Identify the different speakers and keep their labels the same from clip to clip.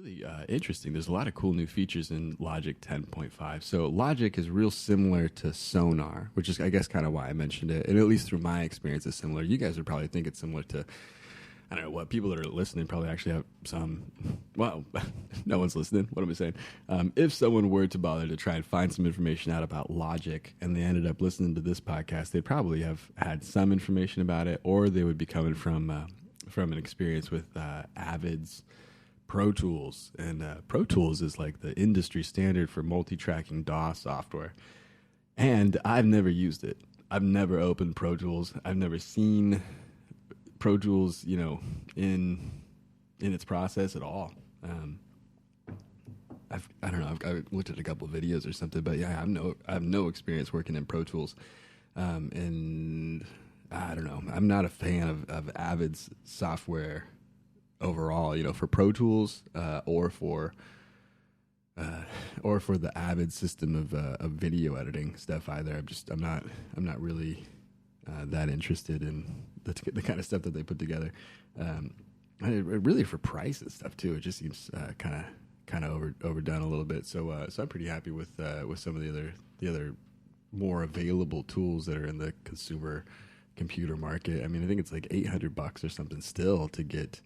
Speaker 1: really interesting. There's a lot of cool new features in Logic 10.5. So Logic is real similar to Sonar, which is, I guess, kind of why I mentioned it. And at least through my experience, it's similar. You guys would probably think it's similar to, I don't know, what people that are listening probably actually have some, well, no one's listening. What am I saying? If someone were to bother to try and find some information out about Logic and they ended up listening to this podcast, they'd probably have had some information about it, or they would be coming from an experience with Avid's Pro Tools. And Pro Tools is like the industry standard for multi-tracking DAW software. And I've never used it. I've never opened Pro Tools. I've never seen Pro Tools, in its process at all. I don't know. I've looked at a couple of videos or something, but yeah, I have no experience working in Pro Tools, and I don't know. I'm not a fan of Avid's software overall. For Pro Tools or for the Avid system of video editing stuff either. I'm not really that interested in the kind of stuff that they put together. Really for price and stuff too. It just seems kind of overdone a little bit. So I'm pretty happy with some of the other more available tools that are in the consumer computer market. I mean, I think it's like $800 or something still to get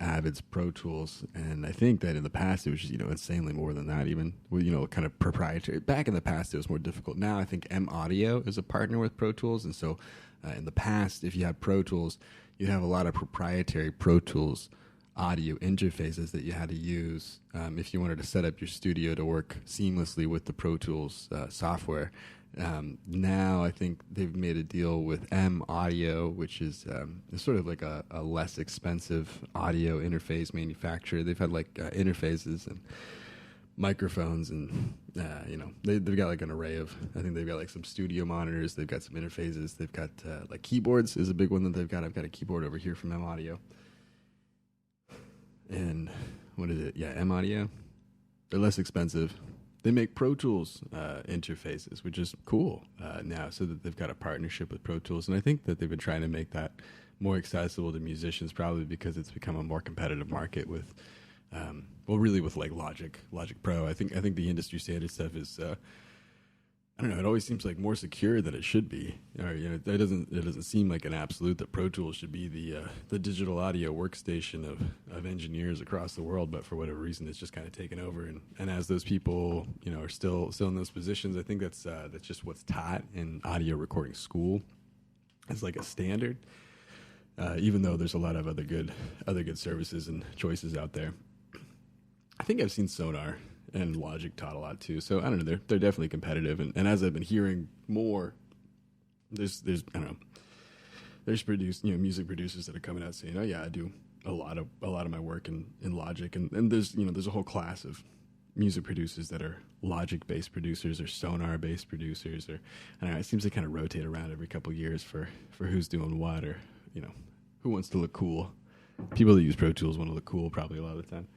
Speaker 1: Avid's Pro Tools, and I think that in the past it was just insanely more than that, even with kind of proprietary. Back in the past it was more difficult. Now I think M Audio is a partner with Pro Tools, and so in the past, if you had Pro Tools, you have a lot of proprietary Pro Tools audio interfaces that you had to use if you wanted to set up your studio to work seamlessly with the Pro Tools software. Now I think they've made a deal with M Audio, which is sort of like a less expensive audio interface manufacturer. They've had like interfaces and microphones, and they've got like an array of. I think they've got like some studio monitors. They've got some interfaces. They've got like keyboards is a big one that they've got. I've got a keyboard over here from M Audio. And what is it? Yeah, M Audio. They're less expensive. They make Pro Tools interfaces, which is cool now, so that they've got a partnership with Pro Tools. And I think that they've been trying to make that more accessible to musicians, probably because it's become a more competitive market with, really with like Logic Pro. I think the industry standard stuff is, I don't know. It always seems like more secure than it should be. Or, it doesn't seem like an absolute that Pro Tools should be the digital audio workstation of engineers across the world. But for whatever reason, it's just kind of taken over. And as those people, are still in those positions, I think that's just what's taught in audio recording school as like a standard. Even though there's a lot of other good services and choices out there. I think I've seen Sonar and Logic taught a lot too. So I don't know, they're definitely competitive. And as I've been hearing more, there's I don't know, there's music producers that are coming out saying, oh yeah, I do a lot of my work in Logic, and there's a whole class of music producers that are Logic-based producers or sonar-based producers, or I don't know, it seems to kind of rotate around every couple of years for who's doing what, or who wants to look cool. People that use Pro Tools want to look cool probably a lot of the time.